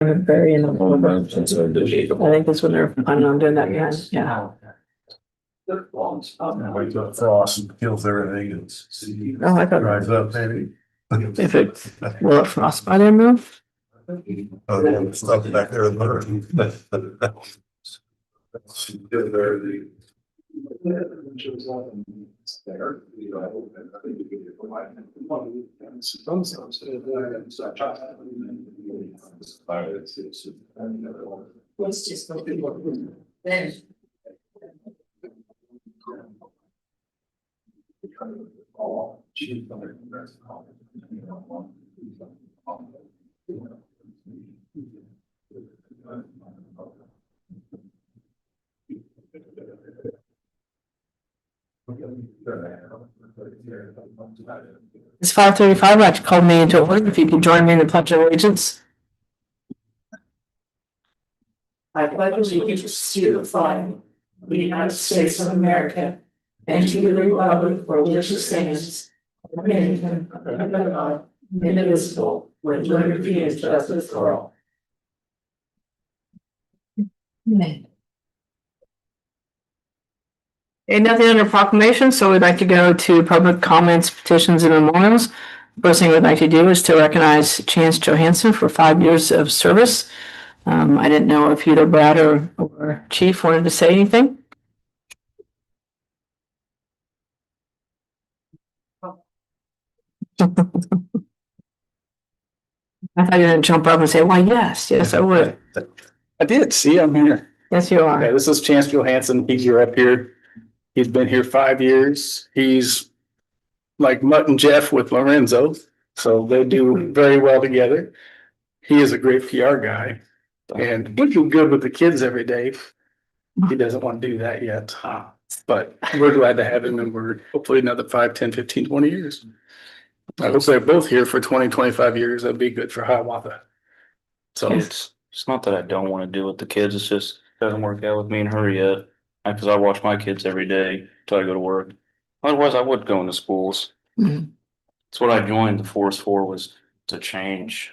Very in the I think that's when they're planning on doing that again. Yeah. Wait till it frosts and kills everything and Oh, I thought dries up, maybe. if it will it frost by then move? Oh, yeah, the stuff back there. Let's just then. It's 5:35. I'd like to call me into order. If you can join me in the Pledge of Allegiance. I pledge allegiance to the flag of the United States of America and to the republic for which it stands, one nation, under God, indivisible, with liberty and justice for all. Amen. And nothing under proclamation, so we'd like to go to public comments, petitions, and memorials. First thing we'd like to do is to recognize Chance Johansson for 5 years of service. I didn't know if either Brad or Chief wanted to say anything. I thought you didn't jump up and say, "Why, yes, I would." I did. See, I'm here. Yes, you are. Okay, this is Chance Johansson. He's your up here. He's been here 5 years. He's like Mutt and Jeff with Lorenzo, so they do very well together. He is a great PR guy, and we do good with the kids every day. He doesn't want to do that yet, but we're glad to have him, and we're hopefully another 5, 10, 15, 20 years. I hope they're both here for 20, 25 years. That'd be good for Hiawatha. So It's not that I don't want to do with the kids, it's just doesn't work out with me and her yet. Because I watch my kids every day till I go to work. Otherwise, I would go into schools. Mhm. That's what I joined the force for, was to change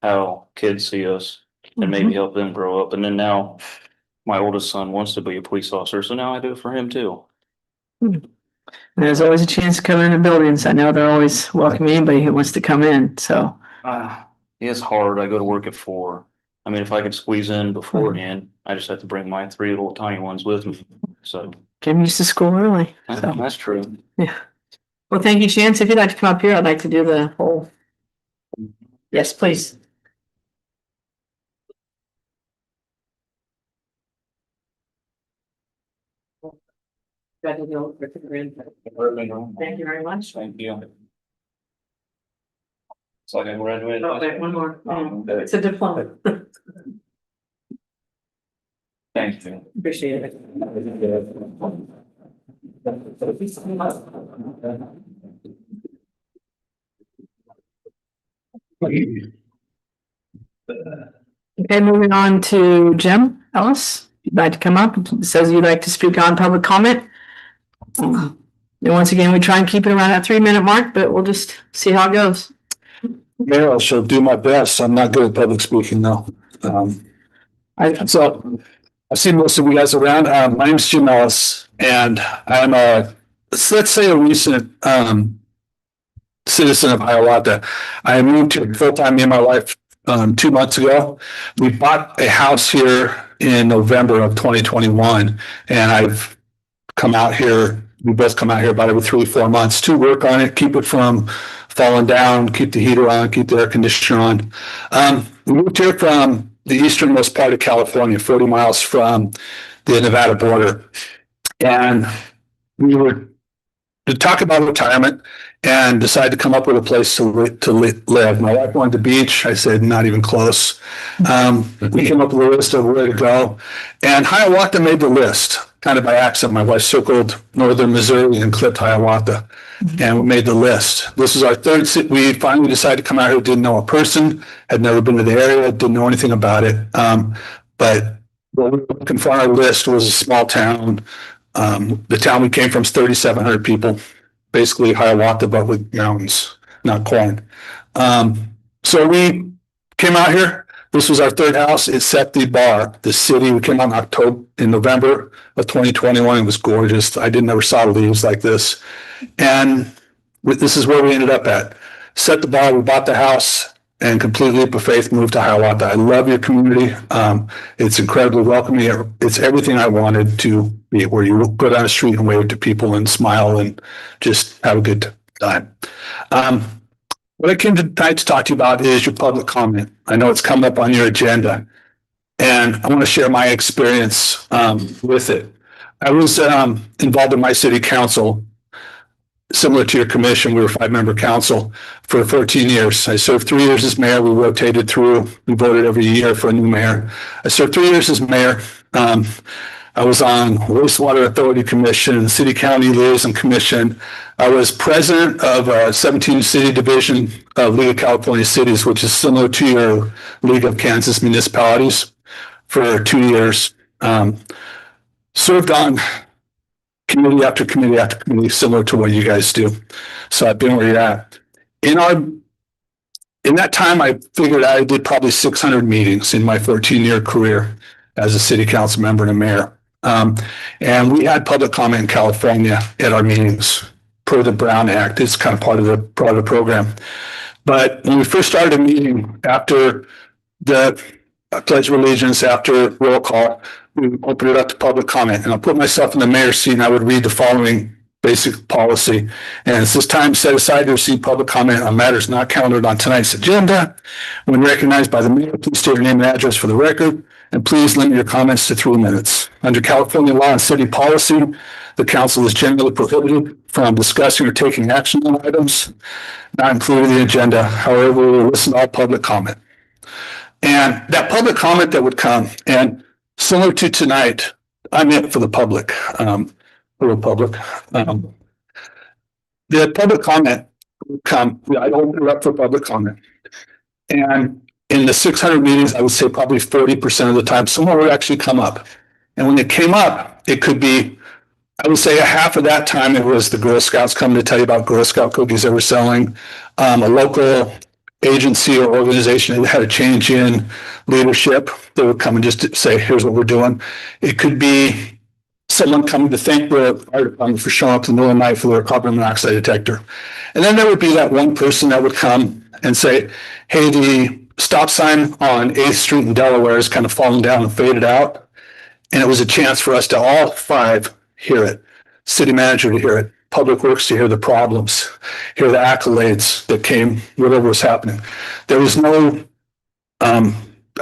how kids see us and maybe help them grow up. And then now my oldest son wants to be a police officer, so now I do it for him too. And there's always a chance to come in the buildings. I know they're always welcoming anybody who wants to come in, so. It's hard. I go to work at 4. I mean, if I could squeeze in beforehand, I just have to bring my 3 little tiny ones with me. So Get them used to school early. So, that's true. yeah. Well, thank you, Chance. If you'd like to come up here, I'd like to do the whole. Yes, please. Thank you very much. Thank you. So I can graduate. Oh, wait, one more. It's a diploma. Thank you. Appreciate it. Okay, moving on to Jim Ellis. You'd like to come up. It says you'd like to speak on public comment. And once again, we try and keep it around that 3-minute mark, but we'll just see how it goes. yeah, I shall do my best. I'm not good at public speaking though. I've seen most of you guys around. My name's Jim Ellis, and I'm let's say a recent citizen of Hiawatha. I moved here full-time, me and my wife, 2 months ago. We bought a house here in November of 2021, and I've come out here. We both come out here about every 3 or 4 months to work on it, keep it from falling down, keep the heater on, keep the air conditioner on. We moved here from the easternmost part of California, 40 miles from the Nevada border. And we were to talk about retirement and decided to come up with a place to live. My wife wanted the beach. I said, not even close. We came up with a list of where to go. And Hiawatha made the list, kind of by accident. My wife circled northern Missouri and clipped Hiawatha, and we made the list. This is our third city. We finally decided to come out here, didn't know a person, had never been to the area, didn't know anything about it. But what we were looking for on our list was a small town. The town we came from is 3,700 people, basically Hiawatha, but with mountains, not corn. So we came out here. This was our third house. It set the bar. The city, we came out in November of 2021. It was gorgeous. I never saw leaves like this. And this is where we ended up at. Set the bar. We bought the house and complete leap of faith moved to Hiawatha. I love your community. It's incredibly welcoming. It's everything I wanted to be, where you go down the street and wave to people and smile and just have a good time. What I came tonight to talk to you about is your public comment. I know it's coming up on your agenda, and I want to share my experience with it. I was involved in my city council, similar to your commission. We were a 5-member council for 14 years. I served 3 years as mayor. We rotated through. We voted every year for a new mayor. I served 3 years as mayor. I was on Wastewater Authority Commission, City County Liaison Commission. I was president of 17 city division of League of California Cities, which is similar to your League of Kansas Municipalities, for 2 years. Served on committee after committee after committee, similar to what you guys do. So I've been where you're at. In that time, I figured I did probably 600 meetings in my 14-year career as a city council member and a mayor. And we had public comment in California at our meetings per the Brown Act. It's kind of part of the program. But when we first started a meeting, after the Pledge of Allegiance, after roll call, we opened it up to public comment. And I'll put myself in the mayor's seat and I would read the following basic policy. And it's this time set aside to receive public comment on matters not counted on tonight's agenda. When recognized by the mayor, please state your name and address for the record. And please limit your comments to 3 minutes. Under California law and city policy, the council is generally prohibited from discussing or taking action on items not included in the agenda. However, we will listen to all public comment. And that public comment that would come, and similar to tonight, I meant for the public, The public comment would come. I open it up for public comment. And in the 600 meetings, I would say probably 30% of the time, someone would actually come up. And when it came up, it could be, I would say a half of that time, it was the Girl Scouts coming to tell you about Girl Scout cookies they were selling, a local agency or organization that had a change in leadership. They would come and just say, here's what we're doing. It could be someone coming to thank the fire department for showing up in the middle of the night for their carbon monoxide detector. And then there would be that one person that would come and say, hey, the stop sign on 8th Street in Delaware is kind of falling down and faded out. And it was a chance for us to all 5 hear it. City manager to hear it. Public Works to hear the problems, hear the accolades that came, whatever was happening. There was no, I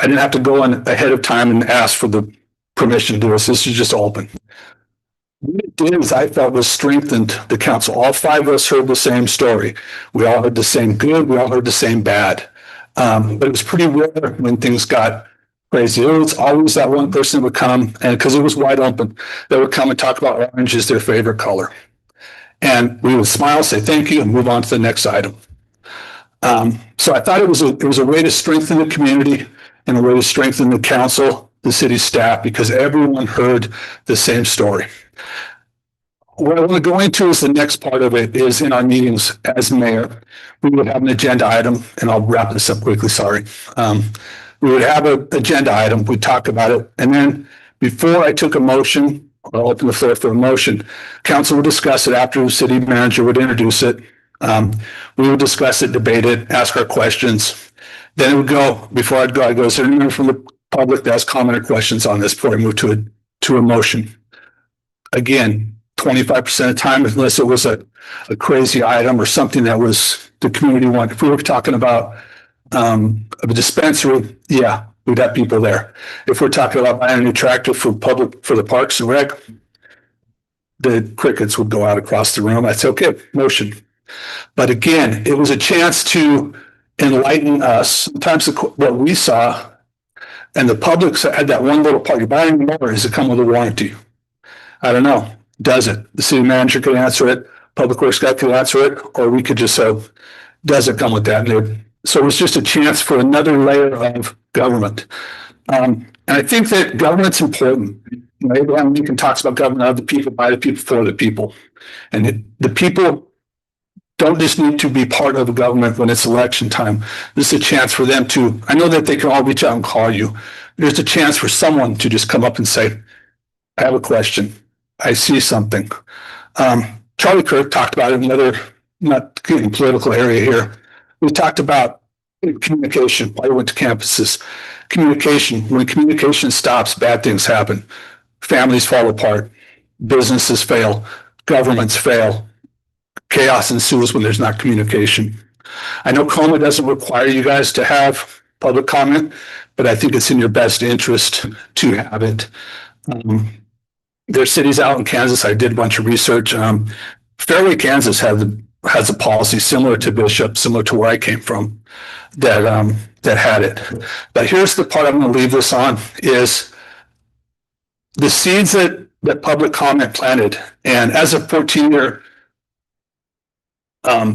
didn't have to go in ahead of time and ask for the permission to do this. This is just open. What it did is I felt was strengthened the council. All 5 of us heard the same story. We all heard the same good. We all heard the same bad. But it was pretty rare when things got crazy. It was always that one person would come, and because it was wide open, they would come and talk about orange is their favorite color. And we would smile, say thank you, and move on to the next item. So I thought it was a way to strengthen the community and a way to strengthen the council, the city staff, because everyone heard the same story. What I want to go into is the next part of it is in our meetings as mayor, we would have an agenda item, and I'll wrap this up quickly, sorry. We would have an agenda item, we'd talk about it, and then before I took a motion, I'll open the floor for a motion, council would discuss it after the city manager would introduce it. We would discuss it, debate it, ask our questions. Then it would go, before I'd go, is there anyone from the public that has comment or questions on this before I move to a motion? Again, 25% of the time, unless it was a crazy item or something that was the community wanted. If we were talking about a dispensary, yeah, we'd have people there. If we're talking about buying a new tractor for the Parks and Rec, the crickets would go out across the room. I'd say, okay, motion. But again, it was a chance to enlighten us. Sometimes what we saw, and the public had that one little part. You're buying more, does it come with a warranty? I don't know. Does it? The city manager could answer it, Public Works guy could answer it, or we could just say, does it come with that? So it was just a chance for another layer of government. And I think that government's important. You know, Abraham Lincoln talks about government of the people, by the people, for the people. And the people don't just need to be part of the government when it's election time. This is a chance for them to, I know that they can all reach out and call you. There's a chance for someone to just come up and say, I have a question. I see something. Charlie Kirk talked about it in another, not getting political area here. We talked about communication. I went to campuses. Communication. When communication stops, bad things happen. Families fall apart. Businesses fail. Governments fail. Chaos ensues when there's not communication. I know COMA doesn't require you guys to have public comment, but I think it's in your best interest to have it. There's cities out in Kansas. I did a bunch of research. Fairway, Kansas has a policy similar to Bishop, similar to where I came from, that had it. But here's the part I'm going to leave this on is the seeds that public comment planted. And as a 14-year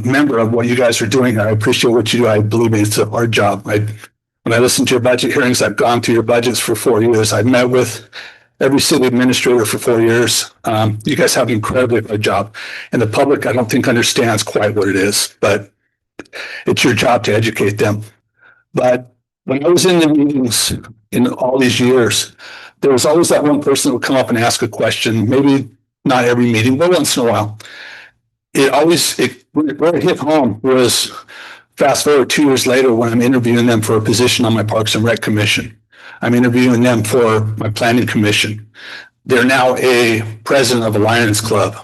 member of what you guys are doing, I appreciate what you do. I believe it's our job. When I listen to your budget hearings, I've gone through your budgets for 4 years. I've met with every city administrator for 4 years. You guys have an incredibly good job. And the public, I don't think, understands quite what it is, but it's your job to educate them. But when I was in the meetings in all these years, there was always that one person that would come up and ask a question, maybe not every meeting, but once in a while. Where it hit home was fast forward 2 years later when I'm interviewing them for a position on my Parks and Rec Commission. I'm interviewing them for my planning commission. They're now a president of a Lions Club.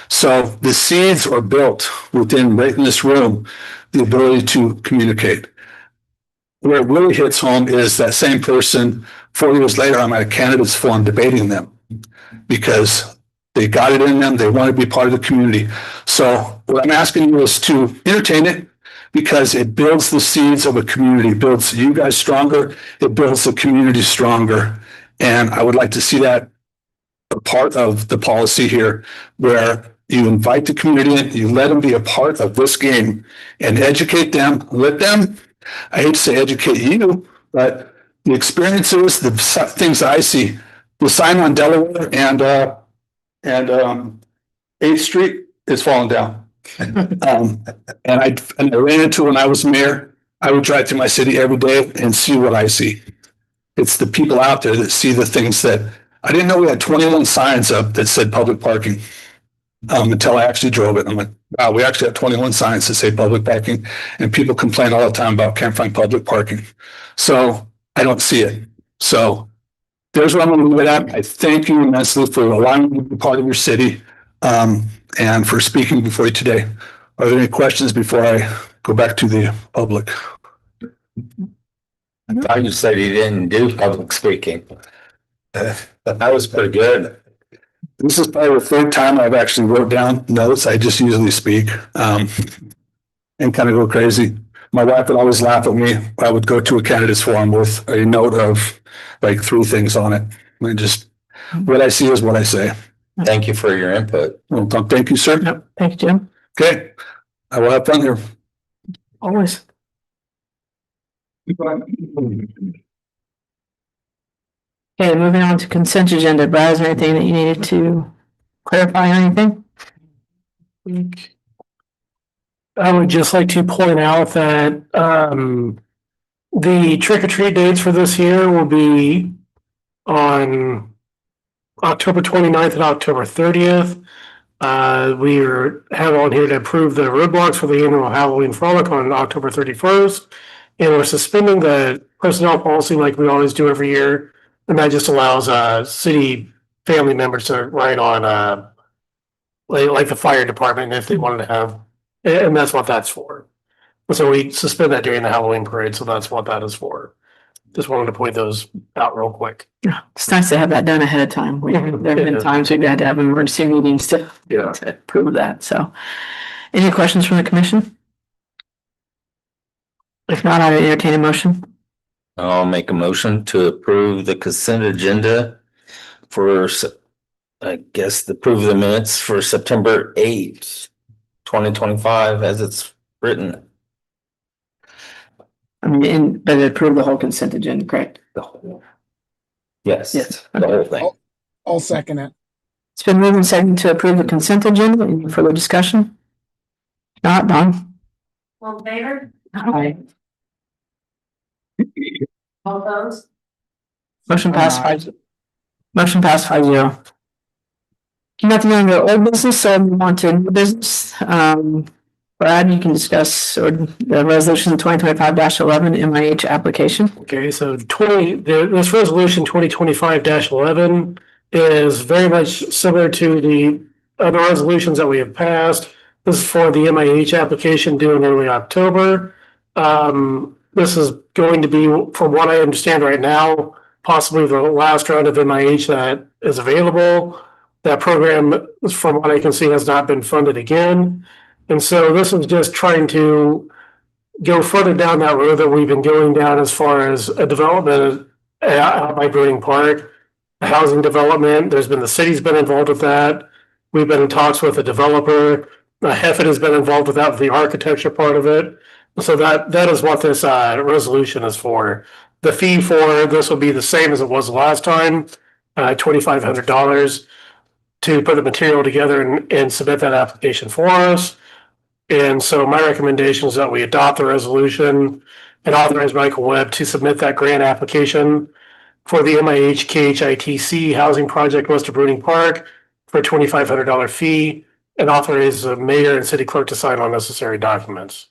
So the seeds are built within, right in this room, the ability to communicate. Where it really hits home is that same person, 4 years later, I'm at a candidates forum debating them because they got it in them. They want to be part of the community. So what I'm asking you is to entertain it, because it builds the seeds of a community, it builds you guys stronger, it builds the community stronger. And I would like to see that a part of the policy here, where you invite the community in, you let them be a part of this game and educate them, let them, I hate to say educate you, but the experiences, the things I see, the sign on Delaware and 8th Street is falling down. And I ran into when I was mayor. I would drive through my city every day and see what I see. It's the people out there that see the things that I didn't know. We had 21 signs up that said public parking until I actually drove it. I'm like, wow, we actually have 21 signs that say public parking, and people complain all the time about can't find public parking. So I don't see it. So there's what I'm going to leave it at. I thank you immensely for allowing me to be part of your city. And for speaking before you today. Are there any questions before I go back to the public? I thought you said you didn't do public speaking. That was pretty good. This is probably the third time I've actually wrote down notes. I just usually speak and kind of go crazy. My wife would always laugh at me. I would go to a candidates forum with a note of like 3 things on it. And just what I see is what I say. Thank you for your input. Well, thank you, sir. Yep. Thank you, Jim. Okay. I will have fun here. Always. Okay, moving on to consent agenda. Brad, is there anything that you needed to clarify or anything? I would just like to point out that the trick or treat dates for this year will be on October 29th and October 30th. We have on here to approve the roadblocks for the annual Halloween frolic on October 31st. And we're suspending the personnel policy like we always do every year. And that just allows city family members to ride on like the fire department if they wanted to have, and that's what that's for. So we suspend that during the Halloween parade, so that's what that is for. Just wanted to point those out real quick. Yeah, it's nice to have that done ahead of time. There have been times we've had to have emergency meetings to prove that. So any questions from the commission? If not, I entertain a motion. I'll make a motion to approve the consent agenda for, I guess, approve the minutes for September 8th, 2025 as it's written. I mean, but approve the whole consent agenda, correct? The whole. Yes. Yes. The whole thing. I'll second it. It's been moved and seconded to approve the consent agenda. Any further discussion? Not Don? All in favor? Aye. All opposed? Motion passed 5-0. Nothing under old business, so we want to new business. Brad, you can discuss or the resolution 2025-11 MIH application. Okay, so this resolution 2025-11 is very much similar to the other resolutions that we have passed. This is for the MIH application due in early October. This is going to be, from what I understand right now, possibly the last round of MIH that is available. That program, from what I can see, has not been funded again. And so this is just trying to go further down that road that we've been going down as far as a development out by Bruning Park, a housing development. There's been, the city's been involved with that. We've been in talks with a developer. Hefford has been involved with that, the architecture part of it. So that is what this resolution is for. The fee for this will be the same as it was last time, $2,500 to put the material together and submit that application for us. And so my recommendation is that we adopt the resolution and authorize Michael Webb to submit that grant application for the MIH KHITC housing project west of Bruning Park for a $2,500 fee, and authorize the mayor and city clerk to sign all necessary documents.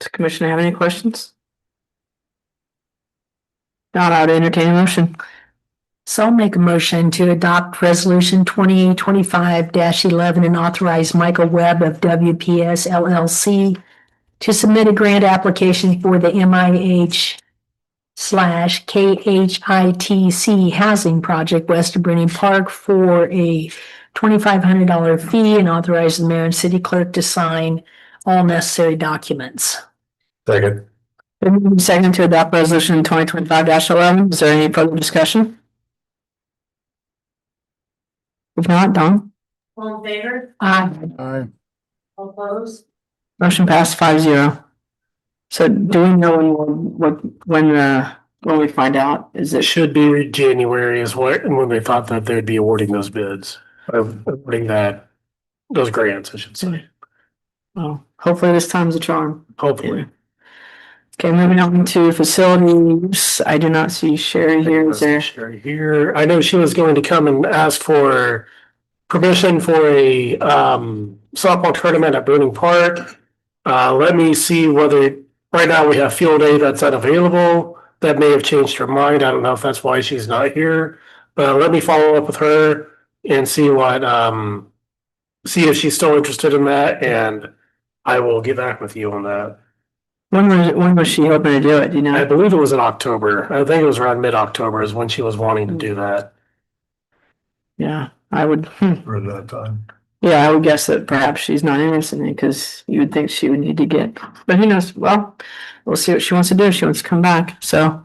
Does the commissioner have any questions? Not, I would entertain a motion. So I'll make a motion to adopt resolution 2025-11 and authorize Michael Webb of WPS LLC to submit a grant application for the MIH/KHITC housing project west of Bruning Park for a $2,500 fee, and authorize the mayor and city clerk to sign all necessary documents. Second. Been moved and seconded to adopt resolution 2025-11. Is there any further discussion? If not, Don? All in favor? Aye. All opposed? Motion passed 5-0. So do we know when we find out? Is It it should be January is what, and when they thought that they'd be awarding those bids, awarding those grants, I should say, well, hopefully this time's a charm. hopefully. Okay, moving on to facility use. I do not see Sherry here. Is there? Sherry here. I know she was going to come and ask for permission for a softball tournament at Bruning Park. Let me see whether, right now we have field day that's unavailable. That may have changed her mind. I don't know if that's why she's not here. But let me follow up with her and see see if she's still interested in that, and I will get back with you on that. When was she hoping to do it? Do you I know? believe it was in October. I think it was around mid-October is when she was wanting to do that. Yeah, I would. For that time. Yeah, I would guess that perhaps she's not interested in it because you would think she would need to get, but who knows? Well, we'll see what she wants to do. She wants to come back. So,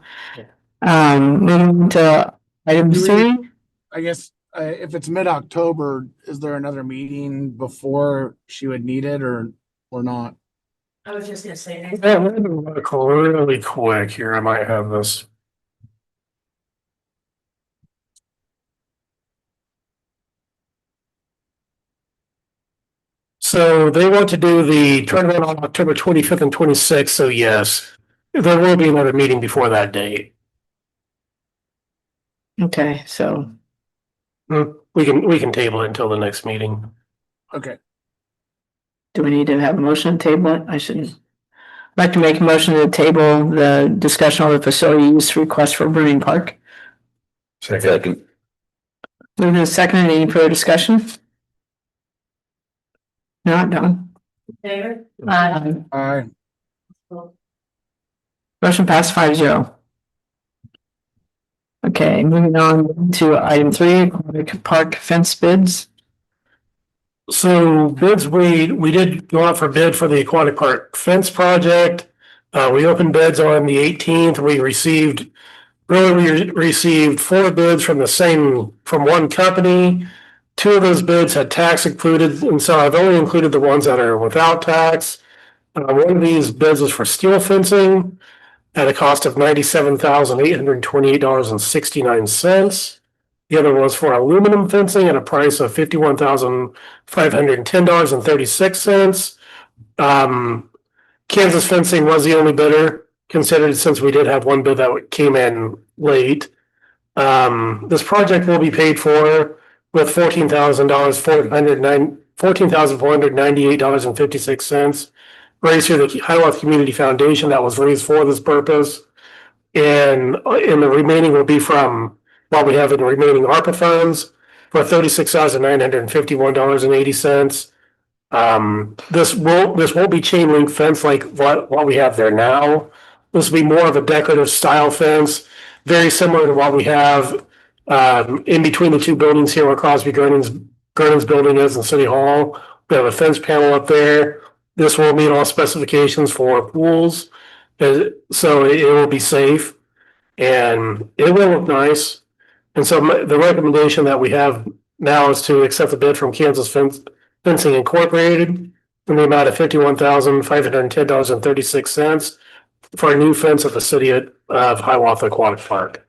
moving to item Do we- 3. I guess if it's mid-October, is there another meeting before she would need it or not? I was just gonna say. Yeah, let me look really quick here. I might have this. So they want to do the tournament on October 25th and 26th, so yes, there will be another meeting before that date. Okay, so We can table it until the next meeting. Okay, do we need to have a motion to table it? I shouldn't. I'd like to make a motion to table the discussion on the facility use request for Bruning Park. Second. Moving to second, any further discussion? Not done. Favor? aye, Motion passed 5-0. Okay, moving on to item 3, aquatic park fence bids. So bids, we did go out for bid for the aquatic park fence project. We opened bids on the 18th. We received 4 bids from one company. 2 of those bids had tax included, and so I've only included the ones that are without tax. One of these bids was for steel fencing at a cost of $97,828.69. The other was for aluminum fencing at a price of $51,510.36. Kansas Fencing was the only bidder considered since we did have one bid that came in late. This project will be paid for with $14,498.56 raised through the Hiawatha Community Foundation that was raised for this purpose. And the remaining will be from what we have in remaining ARPA funds for $36,951.80. This won't be chain link fence like what we have there now. This will be more of a decorative style fence, very similar to what we have in between the two buildings here where Crosby Gurnan's building is in City Hall. We have a fence panel up there. This will meet all specifications for pools, so it will be safe and it will look nice. And so the recommendation that we have now is to accept the bid from Kansas Fencing Incorporated in the amount of $51,510.36 for a new fence at the city of Hiawatha Aquatic Park.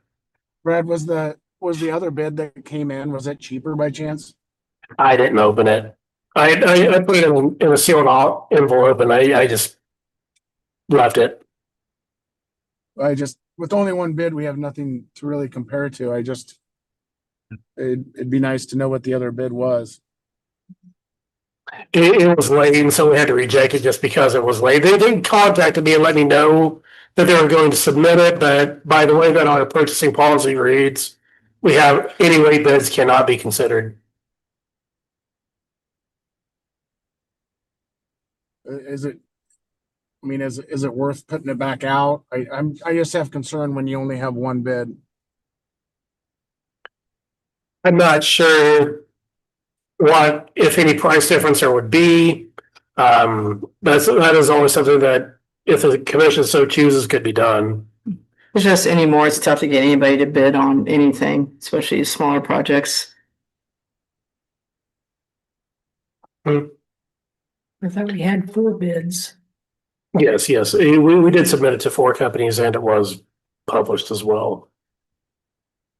Brad, was the other bid that came in, was it cheaper by chance? I didn't open it. I put it in a sealed envelope and I just left it. With only one bid, we have nothing to really compare to. It'd be nice to know what the other bid was. It was late, and so we had to reject it just because it was late. They contacted me and let me know that they were going to submit it, but by the way that our purchasing policy reads, we have any late bids cannot be considered. Is it worth putting it back out? I just have concern when you only have one bid. I'm not sure what, if any price difference there would be. That is always something that if the commission so chooses could be done. It's just anymore, it's tough to get anybody to bid on anything, especially smaller projects. I thought we had 4 bids. Yes. We did submit it to 4 companies and it was published as well.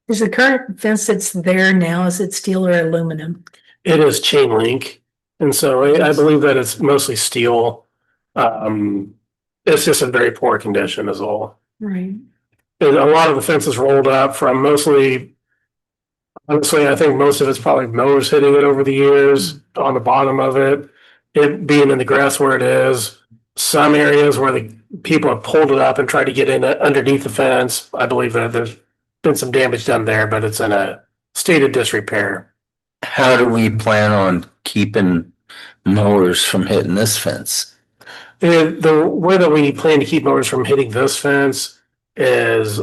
Is the current fence that's there now, is it steel or aluminum? It is chain link. And so I believe that it's mostly steel. It's just in very poor condition is all. Right. And a lot of the fences rolled up from honestly, I think most of it's probably mowers hitting it over the years on the bottom of it. It being in the grass where it is. Some areas where the people have pulled it up and tried to get in underneath the fence. I believe that there's been some damage done there, but it's in a state of disrepair. How do we plan on keeping mowers from hitting this fence? The way that we plan to keep mowers from hitting this fence is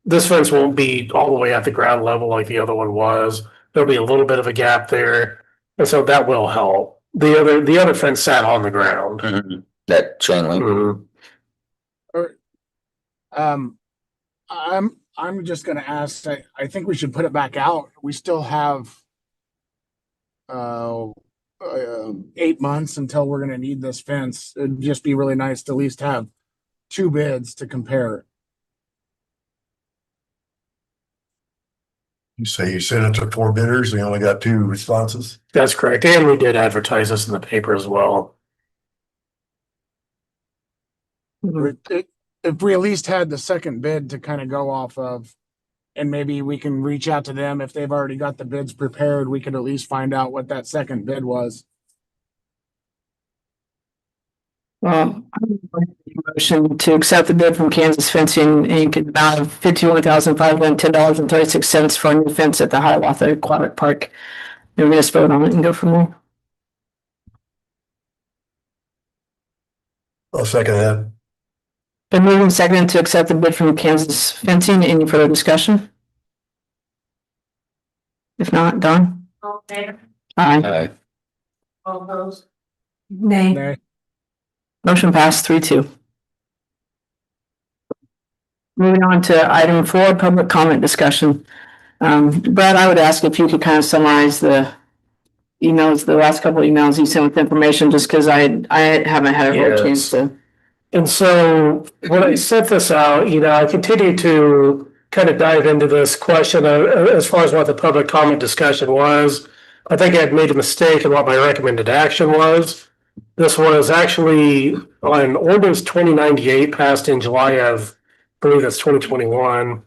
this fence won't be all the way at the ground level like the other one was. There'll be a little bit of a gap there, and so that will help. The other fence sat on the ground. Mm-hmm. That chain link. Mm-hmm. I'm just gonna ask, I think we should put it back out. We still have 8 months until we're gonna need this fence. It'd just be really nice to at least have 2 bids to compare. You say you sent it to 4 bidders, we only got 2 responses? That's correct. And we did advertise this in the paper as well. If we at least had the second bid to kind of go off of, and maybe we can reach out to them if they've already got the bids prepared, we could at least find out what that second bid was. Well, I would like to make a motion to accept the bid from Kansas Fencing Inc. in the amount of $51,510.36 for a new fence at the Hiawatha Aquatic Park. We're gonna just vote on it and go from there. I'll second that. Been moved and seconded to accept the bid from Kansas Fencing. Any further discussion? If not, Don? Aye. Aye. Nay. Okay. Motion passed 3-2. Moving on to item 4, public comment discussion. Brad, I would ask if you could kind of summarize the emails, the last couple of emails you sent with information, just because I haven't had a real chance to. And so when I set this out, I continue to kind of dive into this question as far as what the public comment discussion was. I think I had made a mistake in what my recommended action was. This was actually on ordinance 2098 passed in July of, I believe that's 2021.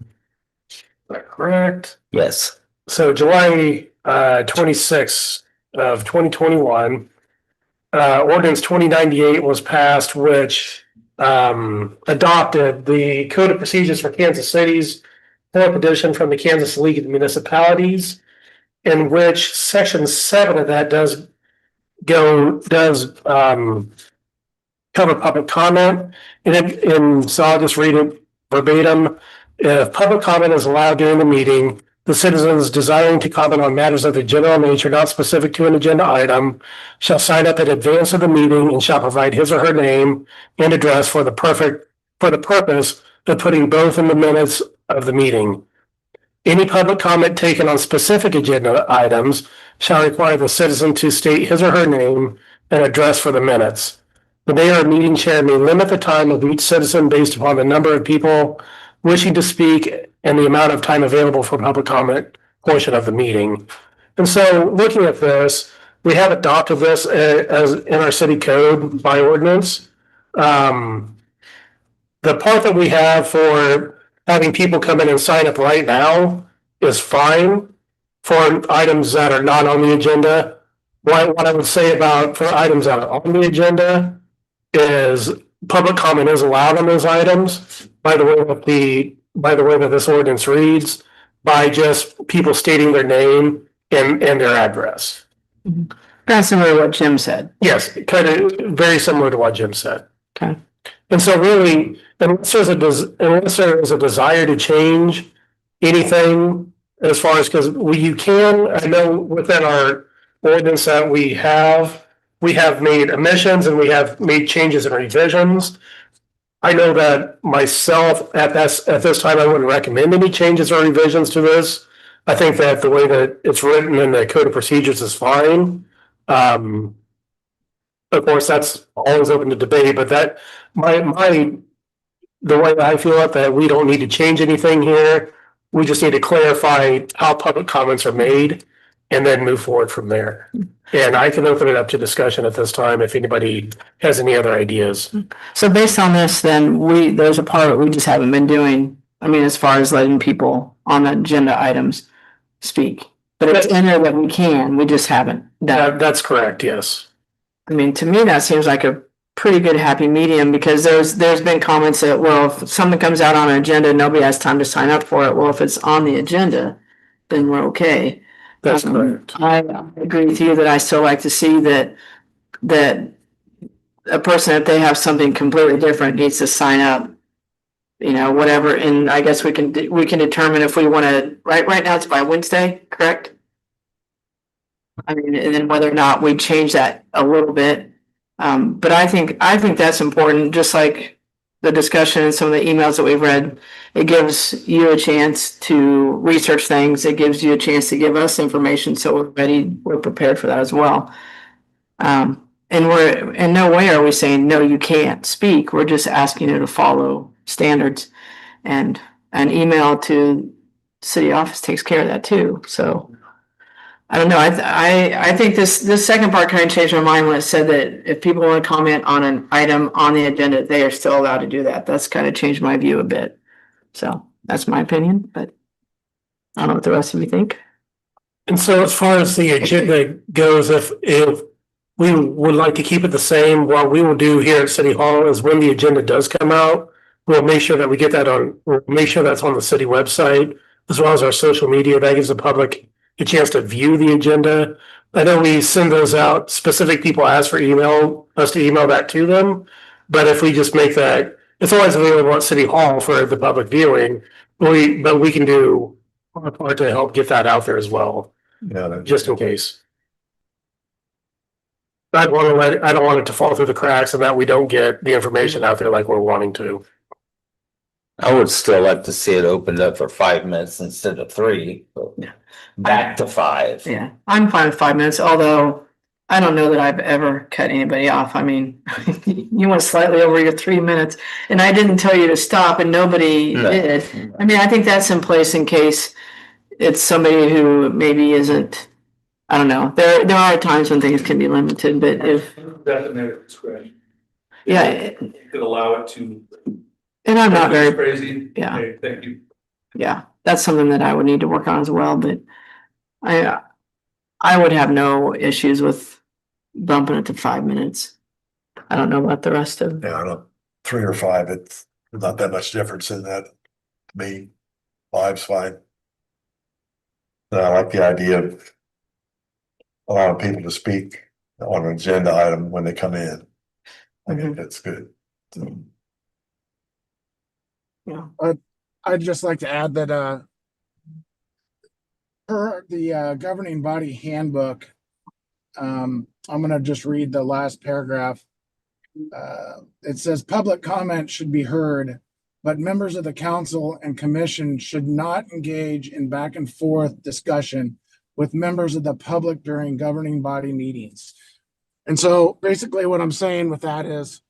Is that correct? Yes. So July 26th of 2021, ordinance 2098 was passed, which adopted the Code of Procedures for Kansas City's fourth edition from the Kansas League of Municipalities, in which section 7 of that does cover public comment. And so I'll just read it verbatim. If public comment is allowed during the meeting, the citizens desiring to comment on matters of the general nature not specific to an agenda item shall sign up in advance of the meeting and shall provide his or her name and address for the purpose of putting both in the minutes of the meeting. Any public comment taken on specific agenda items shall require the citizen to state his or her name and address for the minutes. The mayor or meeting chair may limit the time of each citizen based upon the number of people wishing to speak and the amount of time available for public comment portion of the meeting. And so looking at this, we have adopted this as in our city code by ordinance. The part that we have for having people come in and sign up right now is fine for items that are not on the agenda. What I would say about for items that are on the agenda is public comment is allowed on those items by the way that this ordinance reads, by just people stating their name and their address. Kind of similar to what Jim said. Yes, kind of very similar to what Jim said. Okay. And so really, unless there is a desire to change anything as far as, because you can, I know within our ordinance that we have made omissions and we have made changes and revisions. I know that myself at this time, I wouldn't recommend any changes or revisions to this. I think that the way that it's written in the Code of Procedures is fine. Of course, that's always open to debate, but that the way that I feel it, that we don't need to change anything here. We just need to clarify how public comments are made and then move forward from there. And I can open it up to discussion at this time if anybody has any other ideas. So based on this, then there's a part that we just haven't been doing. I mean, as far as letting people on the agenda items speak, but it's in there that we can, we just haven't done. That's correct, yes. I mean, to me, that seems like a pretty good happy medium, because there's been comments that, well, if something comes out on an agenda, nobody has time to sign up for it. Well, if it's on the agenda, then we're okay. That's correct. I agree with you that I still like to see that a person, if they have something completely different, needs to sign up, whatever. And I guess we can determine if we want to, right now it's by Wednesday, correct? I mean, and then whether or not we change that a little bit. But I think that's important, just like the discussion and some of the emails that we've read. It gives you a chance to research things. It gives you a chance to give us information, so we're prepared for that as well. And we're in no way are we saying, no, you can't speak. We're just asking you to follow standards, and an email to city office takes care of that too. So I don't know. I think this second part kind of changed my mind when it said that if people want to comment on an item on the agenda, they are still allowed to do that. That's kind of changed my view a bit. So that's my opinion, but I don't know what the rest of you think. And so as far as the agenda goes, if we would like to keep it the same, what we will do here at City Hall is when the agenda does come out, we'll make sure that we'll make sure that's on the city website, as well as our social media. That gives the public a chance to view the agenda. I know we send those out. Specific people ask for us to email that to them. But if we just make that, it's always available at City Hall for the public viewing. But we can do our part to help get that out there as well, Yeah. just in case. I don't want it to fall through the cracks and that we don't get the information out there like we're wanting to. I would still like to see it opened up for 5 minutes instead of 3. But Yeah. back to 5. Yeah, I'm fine with 5 minutes, although I don't know that I've ever cut anybody off. I mean, you went slightly over your 3 minutes and I didn't tell you to stop and nobody No. did. I mean, I think that's in place in case it's somebody who maybe isn't, I don't know. There are times when things can be limited, but if, Definitely discretion. yeah, You could allow it to. and I'm not very, Crazy. yeah. Okay, thank you. Yeah, that's something that I would need to work on as well, but I would have no issues with bumping it to 5 minutes. I don't know about the rest of, Yeah, I don't, 3 or 5, it's not that much difference in that. To me, 5's fine. I like the idea of allowing people to speak on an agenda item when they come in. I think that's good. yeah. I'd just like to add that, per the governing body handbook, I'm gonna just read the last paragraph. It says, public comment should be heard, but members of the council and commission should not engage in back and forth discussion with members of the public during governing body meetings. And so basically what I'm saying with that is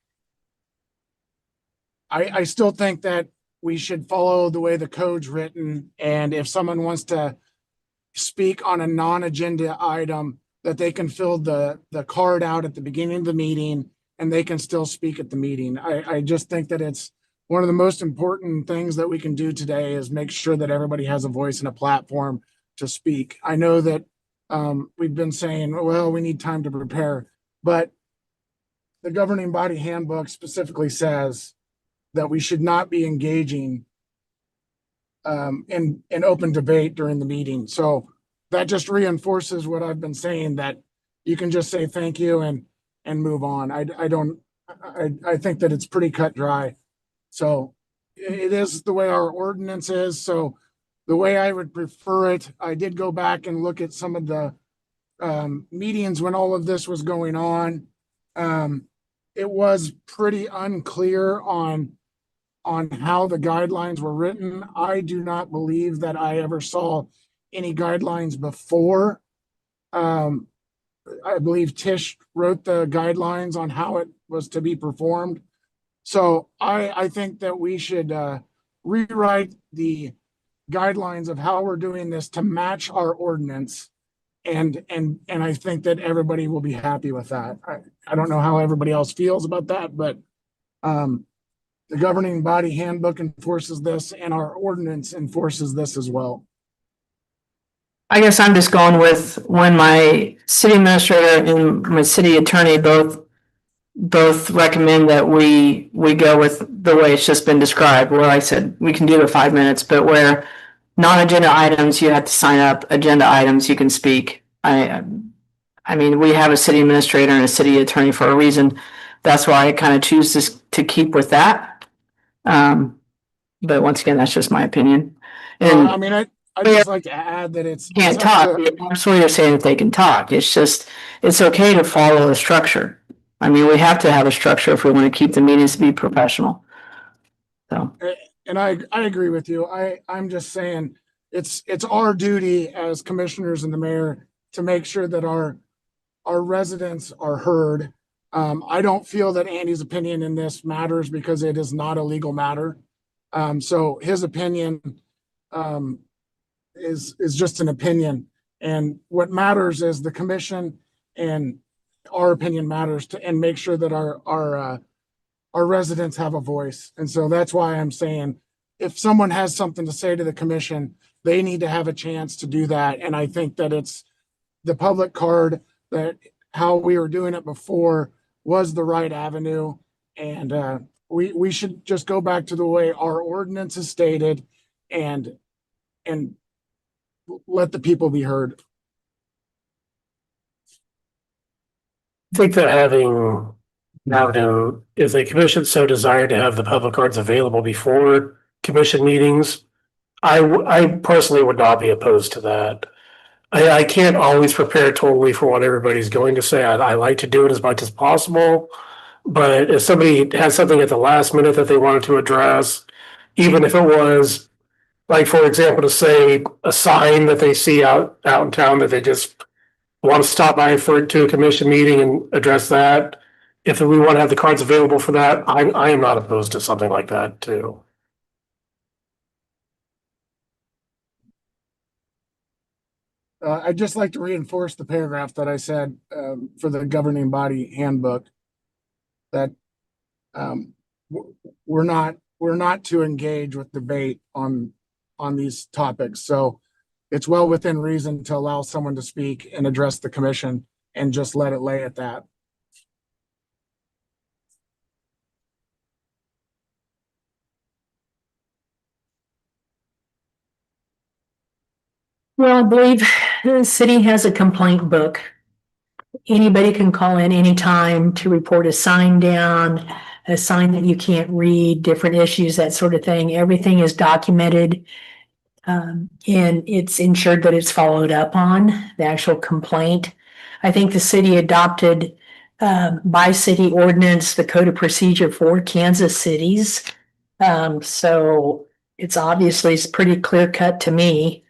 I still think that we should follow the way the code's written. And if someone wants to speak on a non-agenda item, that they can fill the card out at the beginning of the meeting and they can still speak at the meeting. I just think that it's one of the most important things that we can do today is make sure that everybody has a voice and a platform to speak. I know that we've been saying, well, we need time to prepare, but the governing body handbook specifically says that we should not be engaging in open debate during the meeting. So that just reinforces what I've been saying, that you can just say thank you and move on. I think that it's pretty cut dry. So it is the way our ordinance is. So the way I would prefer it, I did go back and look at some of the meetings when all of this was going on. It was pretty unclear on how the guidelines were written. I do not believe that I ever saw any guidelines before. I believe Tish wrote the guidelines on how it was to be performed. So I think that we should rewrite the guidelines of how we're doing this to match our ordinance. And I think that everybody will be happy with that. I don't know how everybody else feels about that, but the governing body handbook enforces this and our ordinance enforces this as well. I guess I'm just going with when my city administrator and my city attorney both recommend that we go with the way it's just been described, where I said we can do the 5 minutes, but where non-agenda items, you have to sign up, agenda items, you can speak. I mean, we have a city administrator and a city attorney for a reason. That's why I kind of choose to keep with that. But once again, that's just my opinion. And I mean, I'd just like to add that it's can't it's up talk. to- Absolutely, you're saying if they can talk. It's just, it's okay to follow a structure. I mean, we have to have a structure if we want to keep the meetings to be professional. So, And I agree with you. I'm just saying it's our duty as commissioners and the mayor to make sure that our residents are heard. I don't feel that Andy's opinion in this matters because it is not a legal matter. So his opinion is just an opinion. And what matters is the commission, and our opinion matters and make sure that our residents have a voice. And so that's why I'm saying if someone has something to say to the commission, they need to have a chance to do that. And I think that it's the public card, that how we were doing it before was the right avenue. And we should just go back to the way our ordinance is stated and let the people be heard. I think that having now, if the commission so desired to have the public cards available before commission meetings, I personally would not be opposed to that. I can't always prepare totally for what everybody's going to say. I like to do it as much as possible. But if somebody has something at the last minute that they wanted to address, even if it was, like, for example, to say a sign that they see out in town that they just want to stop by to a commission meeting and address that, if we want to have the cards available for that, I am not opposed to something like that too. I'd just like to reinforce the paragraph that I said, for the governing body handbook. That, we're not to engage with debate on these topics. So it's well within reason to allow someone to speak and address the commission and just let it lay at that. Well, I believe the city has a complaint book. Anybody can call in anytime to report a sign down, a sign that you can't read, different issues, that sort of thing. Everything is documented. And it's ensured that it's followed up on, the actual complaint. I think the city adopted by city ordinance, the code of procedure for Kansas cities. So it's pretty clear cut to me.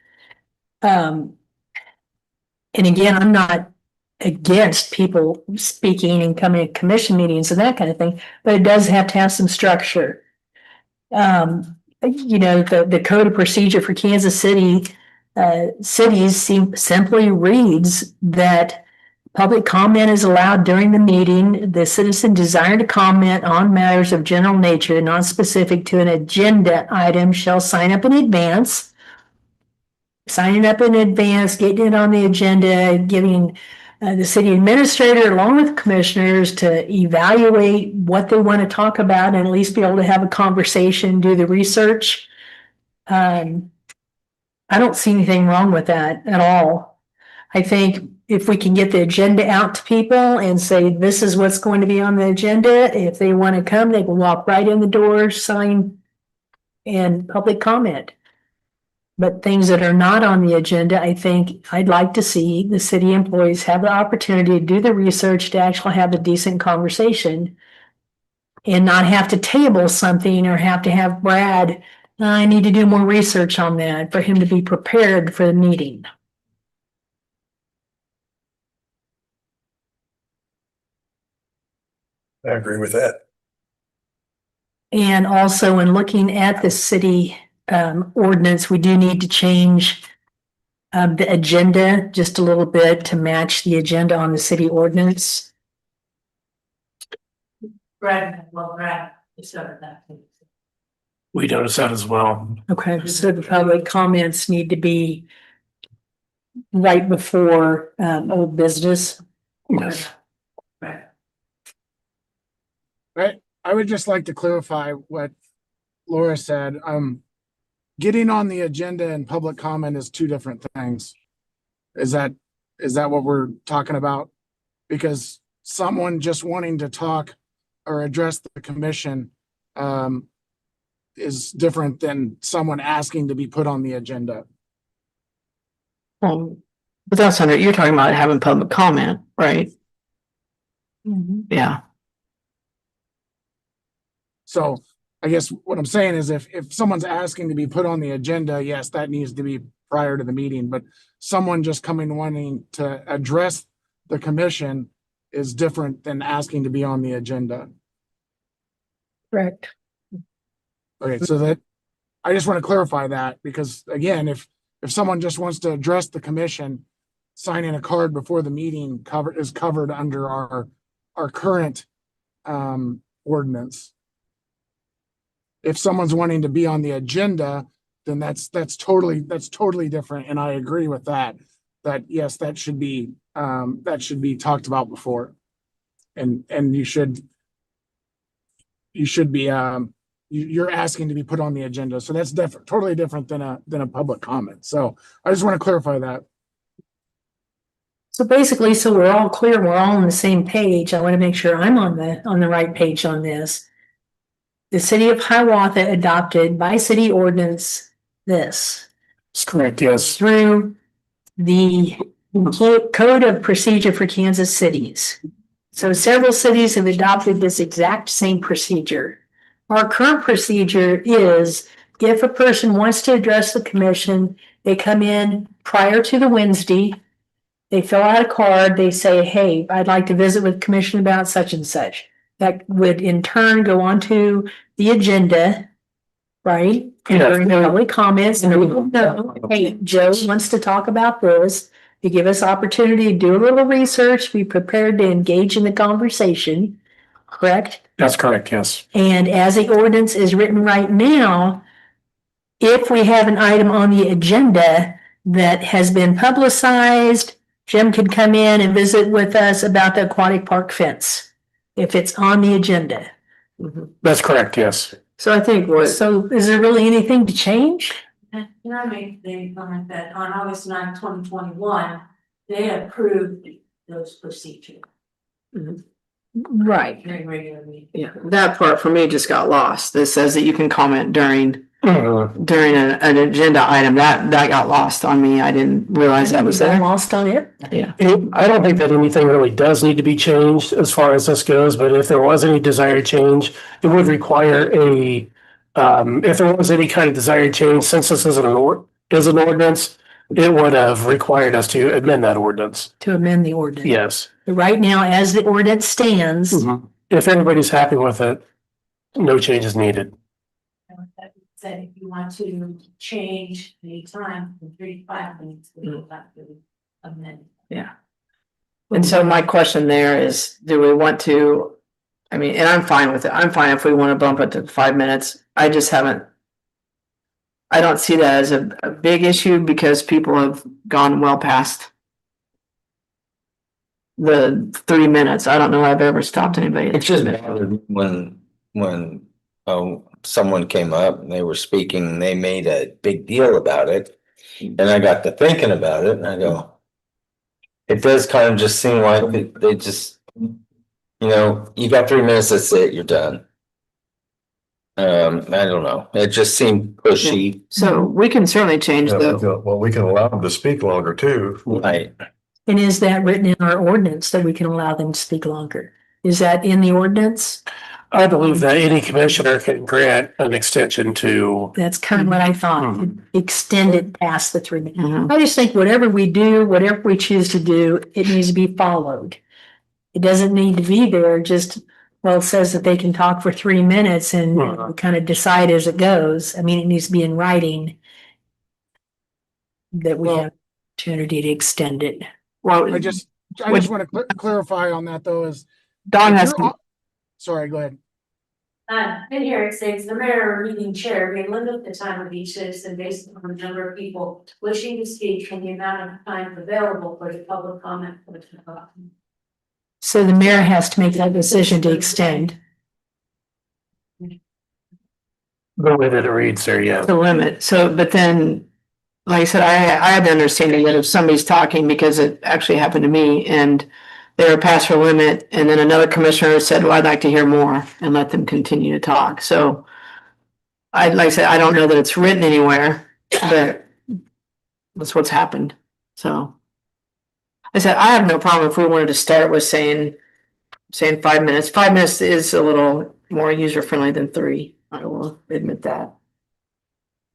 And again, I'm not against people speaking and coming to commission meetings and that kind of thing, but it does have to have some structure. The code of procedure for Kansas City, cities simply reads that public comment is allowed during the meeting. The citizen desiring to comment on matters of general nature, not specific to an agenda item, shall sign up in advance. Signing up in advance, getting it on the agenda, giving the city administrator along with commissioners to evaluate what they want to talk about and at least be able to have a conversation, do the research. I don't see anything wrong with that at all. I think if we can get the agenda out to people and say, this is what's going to be on the agenda, if they want to come, they can walk right in the door, sign, and public comment. But things that are not on the agenda, I think I'd like to see the city employees have the opportunity to do the research, to actually have a decent conversation and not have to table something or have to have Brad, I need to do more research on that, for him to be prepared for the meeting. I agree with that. And also in looking at the city ordinance, we do need to change the agenda just a little bit to match the agenda on the city ordinance. Brad, you started that. We noticed that as well. Okay, so the public comments need to be right before old business. Yes. I would just like to clarify what Laura said. Getting on the agenda and public comment is two different things. Is that what we're talking about? Because someone just wanting to talk or address the commission is different than someone asking to be put on the agenda. But that's you're talking about having public comment, right? Yeah. So I guess what I'm saying is if someone's asking to be put on the agenda, yes, that needs to be prior to the meeting, but someone just coming wanting to address the commission is different than asking to be on the agenda. Correct. Okay, so that, I just want to clarify that, because again, if someone just wants to address the commission, signing a card before the meeting is covered under our current ordinance. If someone's wanting to be on the agenda, then that's totally different, and I agree with that. That yes, that should be talked about before, and you should be you're asking to be put on the agenda, so that's totally different than a public comment. So I just want to clarify that. So basically, so we're all clear, we're all on the same page. I want to make sure I'm on the right page on this. The city of Hiawatha adopted by city ordinance this. That's correct, yes. Through the code of procedure for Kansas cities. So several cities have adopted this exact same procedure. Our current procedure is if a person wants to address the commission, they come in prior to the Wednesday. They fill out a card, they say, hey, I'd like to visit with commission about such and such. That would in turn go onto the agenda, right? And Yeah. during the public comments, and we will know, hey, Joe wants to talk about this. You give us opportunity to do a little research, be prepared to engage in the conversation, correct? That's correct, yes. And as the ordinance is written right now, if we have an item on the agenda that has been publicized, Jim could come in and visit with us about the aquatic park fence, if it's on the agenda. That's correct, yes. So I think what, So is there really anything to change? Can I make the comment that on August 9th, 2021, they approved those procedures Right. during regular meeting? yeah, that part for me just got lost. This says that you can comment during Mhm. an agenda item. That got lost on me. I didn't realize that was there. Lost on it? I don't think that anything really does need to be changed as far as this goes, but if there was any desired change, it would require if there was any kind of desired change, since this is an ordinance, it would have required us to amend that ordinance. To amend the ordinance. Yes. Right now, as the ordinance stands, If everybody's happy with it, no change is needed. That said, if you want to change the time from 3 to 5 minutes, we will have to amend. Yeah. And so my question there is, do we want to, I mean, and I'm fine with it. I'm fine if we want to bump it to 5 minutes. I just haven't. I don't see that as a big issue because people have gone well past the 3 minutes. I don't know I've ever stopped anybody. at It just 3 minutes. bothered me when someone came up and they were speaking, and they made a big deal about it. And I got to thinking about it and I go, it does kind of just seem like they just, you got 3 minutes, that's it, you're done. I don't know, it just seemed pushy. So we can certainly change the, Well, we can allow them to speak longer too. Right. and is that written in our ordinance that we can allow them to speak longer? Is that in the ordinance? I believe that any commissioner can grant an extension to, That's kind of what I thought, extend it past the 3 minutes. Mhm. I just think whatever we do, whatever we choose to do, it needs to be followed. It doesn't need to be there, just, well, it says that they can talk for 3 minutes and we kind of decide as it goes. I mean, it needs to be in writing that we Well- have opportunity to extend it. well, I just want to clarify on that though, is. Dawn if has, you're on- Sorry, go ahead. In here, it says the mayor or meeting chair may limit the time of each citizen based on the number of people wishing to speak and the amount of time available for the public comment. So the mayor has to make that decision to extend. the way that it reads there, yeah. the limit. So, but then, like I said, I have the understanding that if somebody's talking, because it actually happened to me and they were past her limit, and then another commissioner said, well, I'd like to hear more, and let them continue to talk. So like I said, I don't know that it's written anywhere, but that's what's happened. So I said, I have no problem if we wanted to start with saying 5 minutes. 5 minutes is a little more user friendly than 3. I will admit that.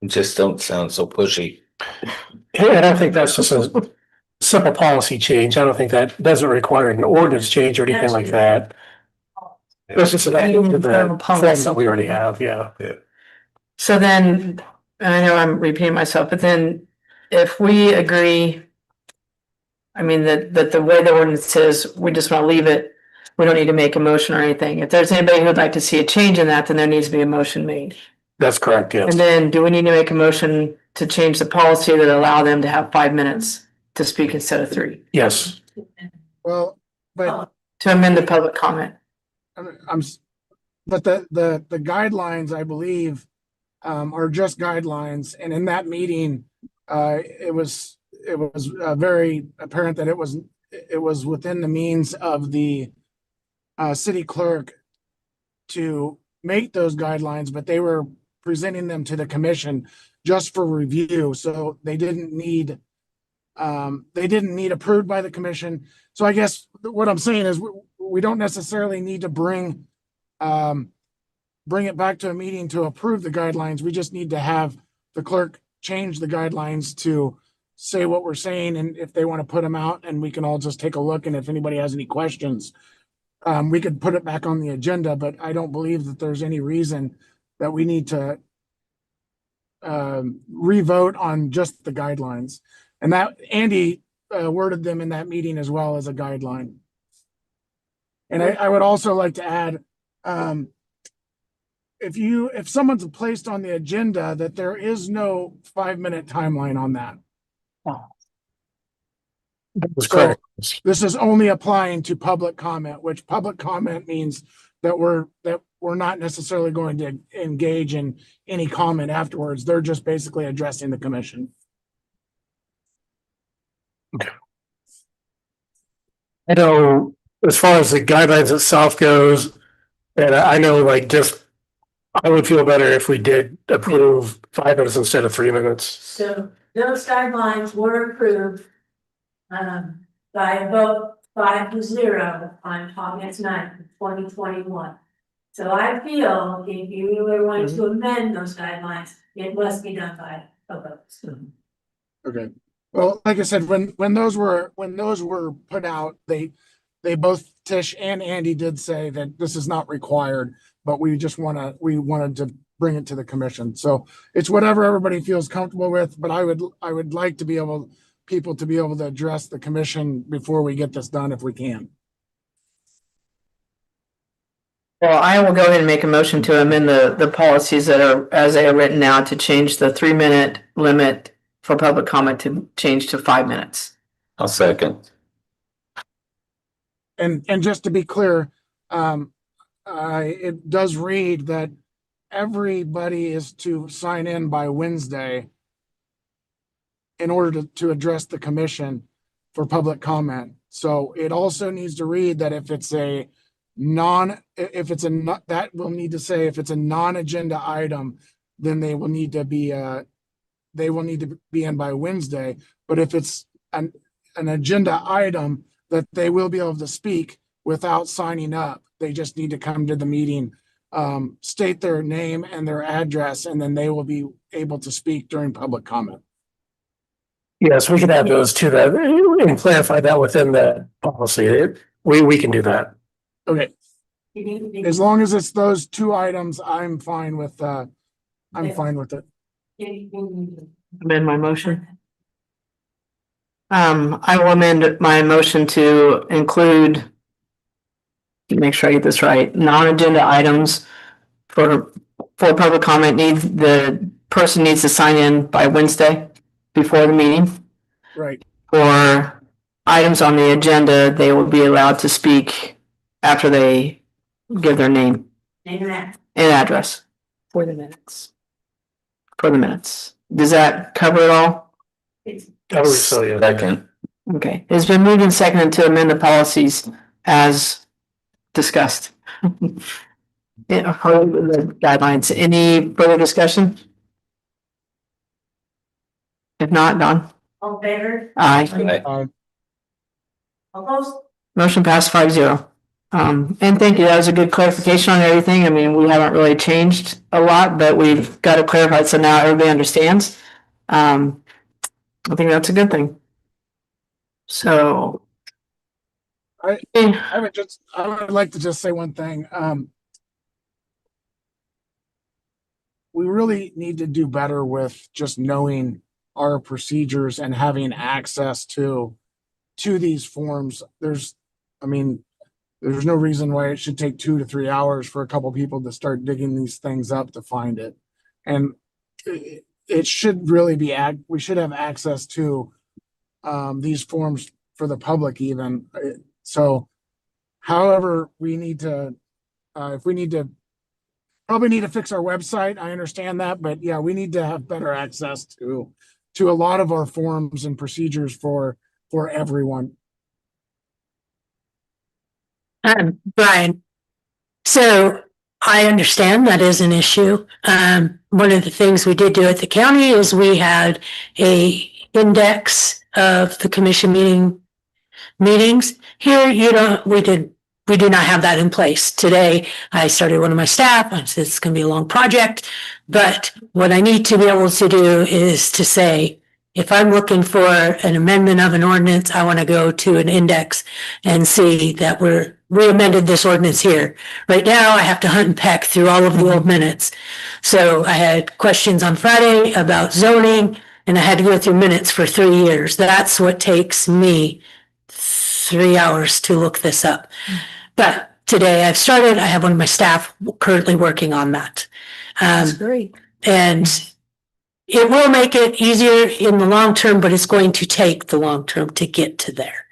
It just don't sound so pushy. And I think that's just a simple policy change. I don't think that doesn't require an ordinance change or anything like that. That's just an add to the form that we already have, yeah. So then, and I know I'm repeating myself, but then if we agree, I mean, that the way the ordinance says, we just want to leave it, we don't need to make a motion or anything. If there's anybody who'd like to see a change in that, then there needs to be a motion made. That's correct, yes. And then do we need to make a motion to change the policy that allow them to have 5 minutes to speak instead of 3? Yes. Well, but To amend the public comment? but the guidelines, I believe, are just guidelines. And in that meeting, it was very apparent that it was within the means of the city clerk to make those guidelines, but they were presenting them to the commission just for review. So they didn't need approved by the commission. So I guess what I'm saying is we don't necessarily need to bring it back to a meeting to approve the guidelines. We just need to have the clerk change the guidelines to say what we're saying, and if they want to put them out, and we can all just take a look, and if anybody has any questions, we could put it back on the agenda, but I don't believe that there's any reason that we need to revote on just the guidelines. And that Andy worded them in that meeting as well as a guideline. And I would also like to add, if someone's placed on the agenda, that there is no 5-minute timeline on that. That's So correct. this is only applying to public comment, which public comment means that we're not necessarily going to engage in any comment afterwards. They're just basically addressing the commission. I know as far as the guidelines itself goes, and I know like just, I would feel better if we did approve 5 minutes instead of 3 minutes. So those guidelines were approved by a vote 5-0 on August 9th, 2021. So I feel if you were going to amend those guidelines, it must be done by a vote. Okay. Well, like I said, when those were put out, they both, Tish and Andy, did say that this is not required, but we wanted to bring it to the commission. So it's whatever everybody feels comfortable with, but I would like to be people to be able to address the commission before we get this done if we can. Well, I will go ahead and make a motion to amend the policies that are, as they are written now, to change the 3-minute limit for public comment to change to 5 minutes. I'll second. And just to be clear, it does read that everybody is to sign in by Wednesday in order to address the commission for public comment. So it also needs to read that if it's a that will need to say if it's a non-agenda item, then they will need to be in by Wednesday. But if it's an agenda item, that they will be able to speak without signing up. They just need to come to the meeting, state their name and their address, and then they will be able to speak during public comment. Yes, we can add those to that and clarify that within the policy. We can do that. Okay, as long as it's those 2 items, I'm fine with it. Amend my motion. I will amend my motion to include, make sure I get this right, non-agenda items for public comment the person needs to sign in by Wednesday before the meeting. Right. For items on the agenda, they will be allowed to speak after they give their name and address For the minutes. for the minutes. Does that cover it all? I believe so, yeah. Second. Okay, it's been moved and seconded to amend the policies as discussed. Yeah, for the guidelines. Any further discussion? If not, Don? All in favor? Aye. Opposed? Motion passed 5-0. And thank you. That was a good clarification on everything. I mean, we haven't really changed a lot, but we've got to clarify it so now everybody understands. I think that's a good thing. So. I would like to just say one thing. We really need to do better with just knowing our procedures and having access to these forms. There's no reason why it should take 2 to 3 hours for a couple people to start digging these things up to find it. And it should really be, we should have access to these forms for the public even. So however, we need to, probably need to fix our website. I understand that, but yeah, we need to have better access to a lot of our forms and procedures for everyone. Brian, so I understand that is an issue. One of the things we did do at the county is we had a index of the commission meetings. Here, we do not have that in place. Today, I started one of my staff. I said it's going to be a long project, but what I need to be able to do is to say, if I'm looking for an amendment of an ordinance, I want to go to an index and see that we amended this ordinance here. Right now, I have to hunt and peck through all of the old minutes. So I had questions on Friday about zoning, and I had to go through minutes for 3 years. That's what takes me 3 hours to look this up. But today I've started, I have one of my staff currently working on that. That's great. And it will make it easier in the long term, but it's going to take the long term to get to there.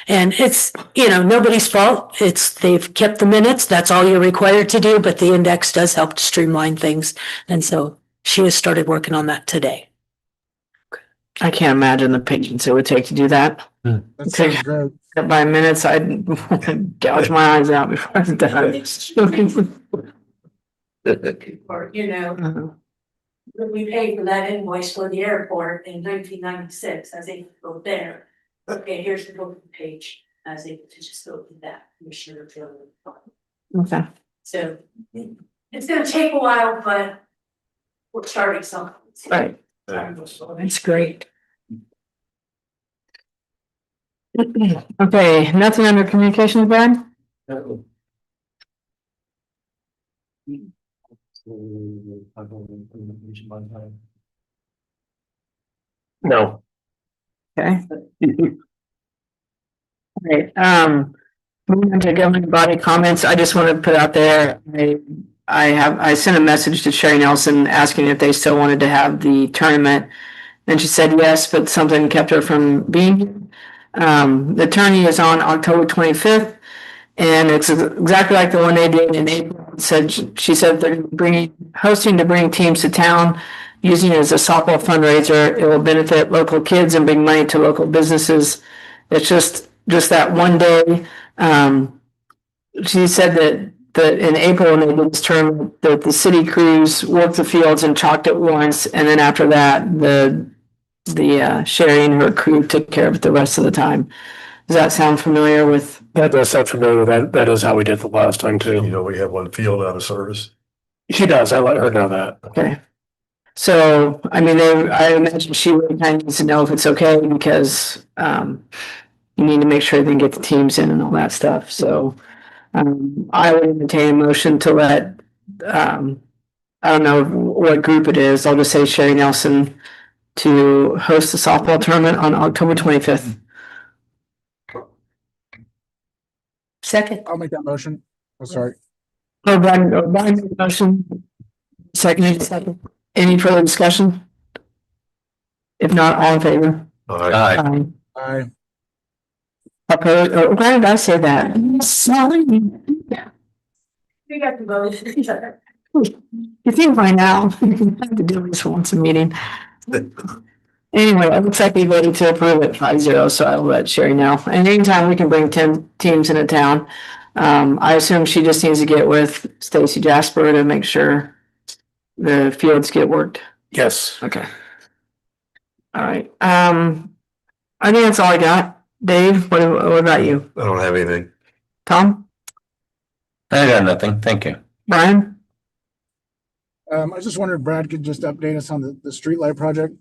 And it's, nobody's fault. They've kept the minutes. That's all you're required to do, but the index does help to streamline things. And so she has started working on that today. I can't imagine the patience it would take to do that. That Okay. sounds great. By minutes, I'd gouge my eyes out before I was done. Or, when we paid for that invoice for the airport in 1996, I was able to go there. Okay, here's the booking page. I was able to just go to that. Commissioner Taylor. Okay. So it's gonna take a while, but we're starting something. Right. That's great. Okay, nothing under communications, Brad? No. Okay. Right, moving on to governing body comments, I just want to put out there, I sent a message to Sherry Nelson asking if they still wanted to have the tournament. And she said yes, but something kept her from being here. The tourney is on October 25th, and it's exactly like the one they did in April. She said they're hosting to bring teams to town, using it as a softball fundraiser. It will benefit local kids and bring money to local businesses. It's just that one day. She said that in April when they did this tournament, that the city crews worked the fields and chalked it once, and then after that, the Sherry and her crew took care of it the rest of the time. Does that sound familiar with? That does sound familiar. That is how we did the last time too. We have one field out of service. She does. I let her know that. Okay. So, I mean, I imagine she really kind of needs to know if it's okay because you need to make sure they get the teams in and all that stuff. So I would entertain a motion to let, I don't know what group it is. I'll just say Sherry Nelson to host the softball tournament on October 25th. Second. I'll make that motion. Oh, sorry. Oh, Brian made the motion. Second. Any further discussion? If not, all in favor? Aye. Aye. Opposed, why did I say that? Sorry. We got the vote. You think by now, you can have to do this once a meeting. Anyway, it looks like we voted to approve it 5-0, so I'll let Sherry know. And anytime we can bring 10 teams into town, I assume she just needs to get with Stacy Jasper to make sure the fields get worked. Yes. Okay. All right. I think that's all I got. Dave, what about you? I don't have anything. Tom? I got nothing. Thank you. Brian? I just wondered if Brad could just update us on the streetlight project.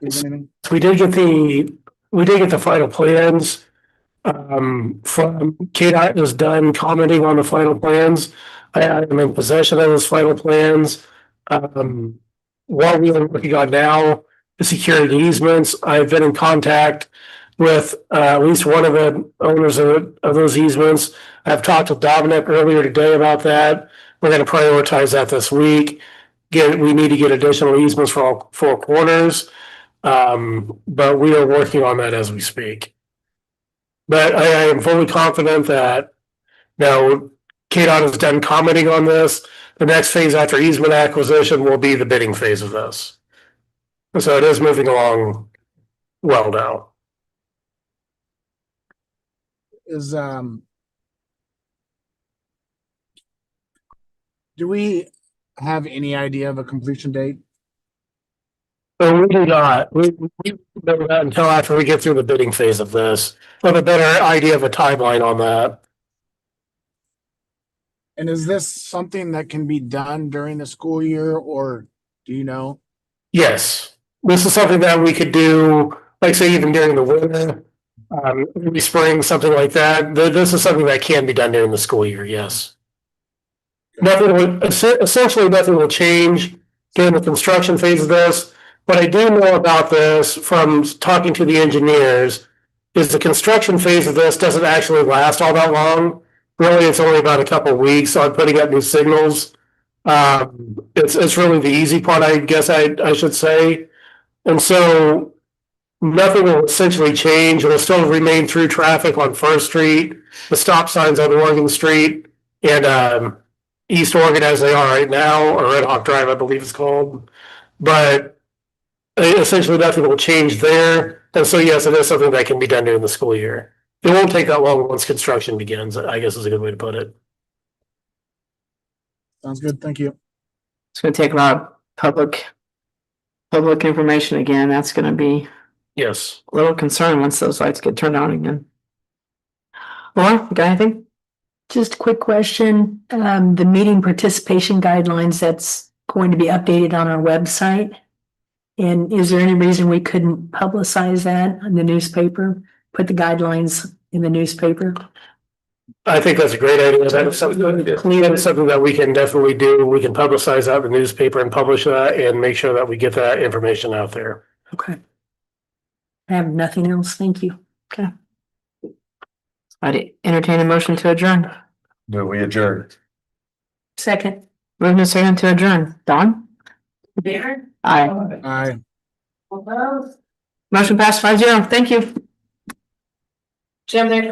Is anything? We did get the final plans. From KDOT is done commenting on the final plans. I am in possession of those final plans. What we are working on now is securing easements. I've been in contact with at least one of the owners of those easements. I've talked with Dominic earlier today about that. We're going to prioritize that this week. We need to get additional easements for all four corners. But we are working on that as we speak. But I am fully confident that now KDOT is done commenting on this. The next phase after easement acquisition will be the bidding phase of this. And so it is moving along well now. Is do we have any idea of a completion date? So we do not. We know that until after we get through the bidding phase of this. We'll have a better idea of a timeline on that. And is this something that can be done during the school year, or do you know? Yes. this is something that we could do, like say even during the winter, maybe spring, something like that. This is something that can be done during the school year, yes. Nothing will, essentially nothing will change during the construction phase of this. What I do know about this from talking to the engineers is the construction phase of this doesn't actually last all that long. Really, it's only about a couple of weeks on putting up new signals. It's really the easy part, I guess I should say. And so nothing will essentially change. It'll still remain through traffic on First Street, the stop signs on Oregon Street, and East Oregon as they are right now, or Red Hawk Drive, I believe it's called. But essentially nothing will change there. And so, yes, it is something that can be done during the school year. It won't take that long once construction begins, I guess is a good way to put it. Sounds good. Thank you. It's gonna take a lot of public information again. That's gonna be Yes. a little concern once those lights get turned on again. Laura, you got anything? Just a quick question, the meeting participation guidelines, that's going to be updated on our website. And is there any reason we couldn't publicize that in the newspaper, put the guidelines in the newspaper? I think that's a great idea. That's something that we can definitely do. We can publicize that in the newspaper and publish that and make sure that we get that information out there. Okay. I have nothing else, thank you. I'd entertain a motion to adjourn. Do we adjourn? Second. Moving a second to adjourn. Don? Darren? Aye. Aye. Opposed? Motion passed 5-0. Thank you. Jim, there.